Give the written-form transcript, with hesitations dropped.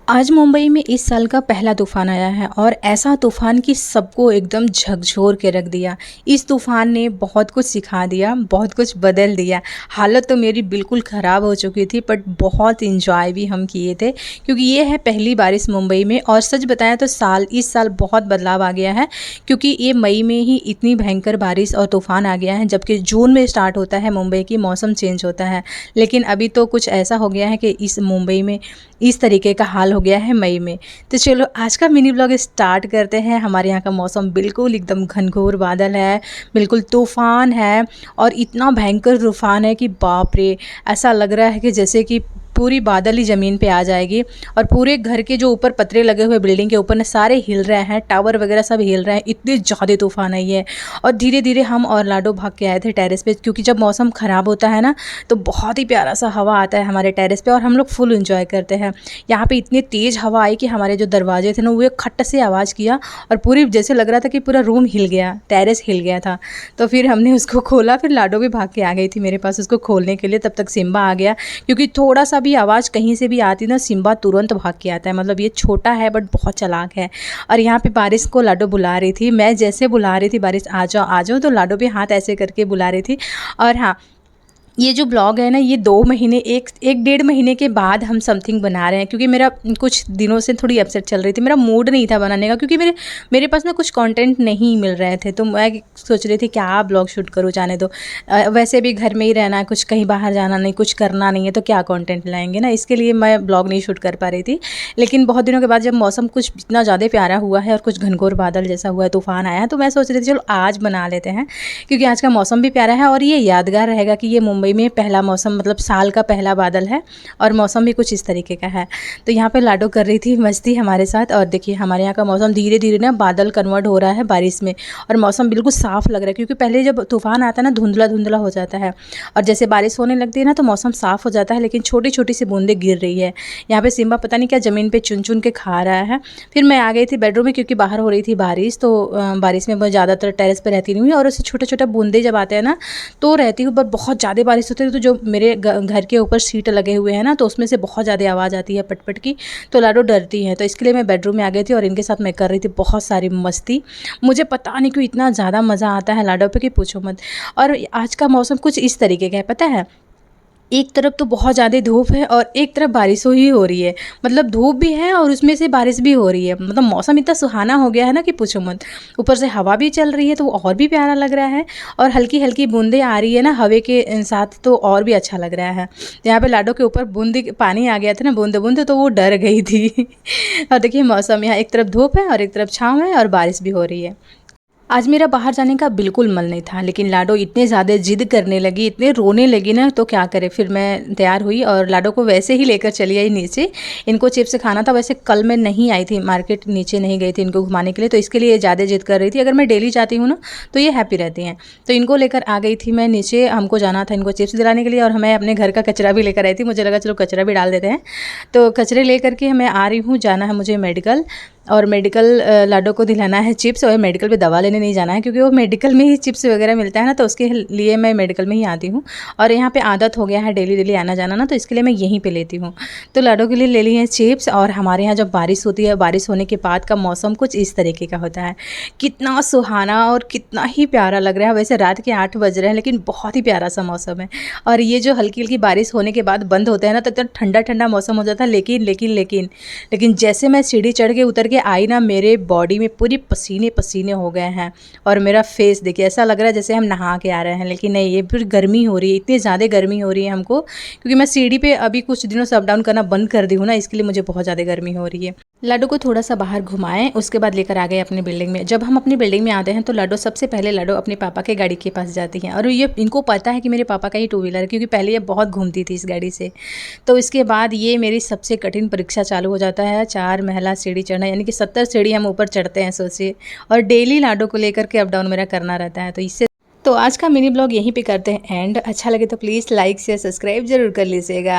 आज मुंबई में इस साल का पहला तूफ़ान आया है और ऐसा तूफ़ान कि सबको एकदम झकझोर के रख दिया। इस तूफ़ान ने बहुत कुछ सिखा दिया, बहुत कुछ बदल दिया। हालत तो मेरी बिल्कुल ख़राब हो चुकी थी, बट बहुत एंजॉय भी हम किए थे क्योंकि ये है पहली बारिश मुंबई में। और सच बताएं तो इस साल बहुत बदलाव आ गया है क्योंकि ये मई में ही इतनी भयंकर बारिश और तूफ़ान आ गया है, जबकि जून में स्टार्ट होता है मुंबई की मौसम चेंज होता है। लेकिन अभी तो कुछ ऐसा हो गया है कि इस मुंबई में इस तरीके का हाल हो गया है मई में। तो चलो आज का मिनी ब्लॉग स्टार्ट करते हैं। हमारे यहाँ का मौसम बिल्कुल एकदम घनघोर बादल है, बिल्कुल तूफ़ान है और इतना भयंकर तूफ़ान है कि बाप रे, ऐसा लग रहा है कि जैसे कि पूरी बादल ही ज़मीन पे आ जाएगी। और पूरे घर के जो ऊपर पतरे लगे हुए बिल्डिंग के ऊपर ना, सारे हिल रहे हैं, टावर वगैरह सब हिल रहे हैं, इतने ज़्यादा तूफ़ान आई है। और धीरे धीरे हम और लाडो भाग के आए थे टेरेस पे, क्योंकि जब मौसम ख़राब होता है ना तो बहुत ही प्यारा सा हवा आता है हमारे टेरेस पे और हम लोग फुल इंजॉय करते हैं। यहाँ पे इतनी तेज़ हवा आई कि हमारे जो दरवाजे थे ना, वो एक खट से आवाज़ किया और पूरी जैसे लग रहा था कि पूरा रूम हिल गया, टेरेस हिल गया था। तो फिर हमने उसको खोला, फिर लाडो भी भाग के आ गई थी मेरे पास उसको खोलने के लिए। तब तक सिम्बा आ गया, क्योंकि थोड़ा सा भी आवाज़ कहीं से भी आती ना, सिम्बा तुरंत भाग के आता है। मतलब ये छोटा है बट बहुत चालाक है। और यहाँ पे बारिश को लाडो बुला रही थी, मैं जैसे बुला रही थी बारिश आ जाओ आ जाओ, तो लाडो भी हाथ ऐसे करके बुला रही थी। और हाँ, ये जो ब्लॉग है ना, ये 2 महीने एक डेढ़ महीने के बाद हम समथिंग बना रहे हैं, क्योंकि मेरा कुछ दिनों से थोड़ी अपसेट चल रही थी, मेरा मूड नहीं था बनाने का, क्योंकि मेरे पास ना कुछ कंटेंट नहीं मिल रहे थे। तो मैं सोच रही थी क्या ब्लॉग शूट करूँ, जाने दो, वैसे भी घर में ही रहना है, कुछ कहीं बाहर जाना नहीं, कुछ करना नहीं है, तो क्या कंटेंट लाएंगे ना, इसके लिए मैं ब्लॉग नहीं शूट कर पा रही थी। लेकिन बहुत दिनों के बाद जब मौसम कुछ इतना ज़्यादा प्यारा हुआ है और कुछ घनघोर बादल जैसा हुआ है, तूफ़ान आया है, तो मैं सोच रही थी चलो आज बना लेते हैं, क्योंकि आज का मौसम भी प्यारा है और ये यादगार रहेगा कि ये मुंबई में पहला मौसम, मतलब साल का पहला बादल है और मौसम भी कुछ इस तरीके का है। तो यहाँ पे लाडो कर रही थी मस्ती हमारे साथ। और देखिए हमारे यहाँ का मौसम धीरे धीरे ना बादल कन्वर्ट हो रहा है बारिश में, और मौसम बिल्कुल साफ़ लग रहा है, क्योंकि पहले जब तूफ़ान आता है ना, धुंधला धुंधला हो जाता है और जैसे बारिश होने लगती है ना तो मौसम साफ़ हो जाता है, लेकिन छोटी छोटी सी बूंदें गिर रही है। यहाँ पे सिम्बा पता नहीं क्या ज़मीन पर चुन चुन के खा रहा है। फिर मैं आ गई थी बेडरूम में, क्योंकि बाहर हो रही थी बारिश, तो बारिश में मैं ज़्यादातर टेरेस पर रहती नहीं हुई, और उससे छोटे छोटे बूंदे जब आते हैं ना तो रहती हूँ। पर बहुत ज़्यादा बारिश होती है तो जो मेरे घर के ऊपर सीट लगे हुए हैं ना, तो उसमें से बहुत ज़्यादा आवाज़ आती है पटपट की, तो लाडो डरती है। तो इसके लिए मैं बेडरूम में आ गई थी और इनके साथ मैं कर रही थी बहुत सारी मस्ती। मुझे पता नहीं क्यों इतना ज़्यादा मज़ा आता है लाडो पे कि पूछो मत। और आज का मौसम कुछ इस तरीके का है, पता है, एक तरफ तो बहुत ज़्यादा धूप है और एक तरफ बारिश ही हो रही है। मतलब धूप भी है और उसमें से बारिश भी हो रही है। मतलब मौसम इतना सुहाना हो गया है ना कि पूछो मत। ऊपर से हवा भी चल रही है तो और भी प्यारा लग रहा है, और हल्की हल्की बूंदें आ रही है ना हवा के साथ, तो और भी अच्छा लग रहा है। यहाँ पे लाडो के ऊपर बूंदी पानी आ गया था ना, बूंदे बूंदे, तो वो डर गई थी। और देखिए मौसम, यहाँ एक तरफ धूप है और एक तरफ छाँव है और बारिश भी हो रही है। आज मेरा बाहर जाने का बिल्कुल मन नहीं था, लेकिन लाडो इतने ज़्यादा जिद करने लगी, इतने रोने लगी ना, तो क्या करे, फिर मैं तैयार हुई और लाडो को वैसे ही लेकर चली आई नीचे। इनको चिप्स खाना था। वैसे कल मैं नहीं आई थी मार्केट, नीचे नहीं गई थी इनको घुमाने के लिए, तो इसके लिए ज़्यादा जिद कर रही थी। अगर मैं डेली जाती हूँ ना तो ये हैप्पी रहती हैं। तो इनको लेकर आ गई थी मैं नीचे, हमको जाना था इनको चिप्स दिलाने के लिए, और मैं अपने घर का कचरा भी लेकर आई थी। मुझे लगा चलो कचरा भी डाल देते हैं, तो कचरे लेकर के मैं आ रही हूँ। जाना है मुझे मेडिकल, और मेडिकल लाडो को दिलाना है चिप्स, और मेडिकल पे दवा लेने नहीं जाना है, क्योंकि वो मेडिकल में ही चिप्स वगैरह मिलता है ना, तो उसके लिए मैं मेडिकल में ही आती हूँ। और यहाँ पे आदत हो गया है डेली डेली आना जाना ना, तो इसके लिए मैं यहीं पे लेती हूँ। तो लाडो के लिए ले लिए हैं चिप्स। और हमारे यहाँ जब बारिश होती है, बारिश होने के बाद का मौसम कुछ इस तरीके का होता है, कितना सुहाना और कितना ही प्यारा लग रहा है। वैसे रात के 8 बज रहे हैं, लेकिन बहुत ही प्यारा सा मौसम है। और ये जो हल्की हल्की बारिश होने के बाद बंद होता है ना, तो इतना ठंडा ठंडा मौसम हो जाता है। लेकिन जैसे मैं सीढ़ी चढ़ के उतर के आई ना, मेरे बॉडी में पूरी पसीने पसीने हो गए हैं। और मेरा फेस देखिए, ऐसा लग रहा है जैसे हम नहा के आ रहे हैं, लेकिन नहीं, ये फिर गर्मी हो रही है, इतनी ज़्यादा गर्मी हो रही है हमको, क्योंकि मैं सीढ़ी पे अभी कुछ दिनों से अप डाउन करना बंद कर दी हूँ ना, इसके लिए मुझे बहुत ज़्यादा गर्मी हो रही है। लाडो को थोड़ा सा बाहर घुमाएं, उसके बाद लेकर आ गए अपनी बिल्डिंग में। जब हम अपनी बिल्डिंग में आते हैं तो लाडो सबसे पहले अपने पापा के गाड़ी के पास जाती हैं, और ये इनको पता है कि मेरे पापा का ही 2 व्हीलर है, क्योंकि पहले ये बहुत घूमती थी इस गाड़ी से। तो इसके बाद ये मेरी सबसे कठिन परीक्षा चालू हो जाता है, 4 महला सीढ़ी चढ़ना, यानी कि 70 सीढ़ी हम ऊपर चढ़ते हैं, सोचिए। और डेली लाडो को लेकर के अप डाउन मेरा करना रहता है। तो आज का मिनी ब्लॉग यहीं पे करते हैं एंड। अच्छा लगे तो प्लीज़ लाइक शेयर सब्सक्राइब जरूर कर लीजिएगा।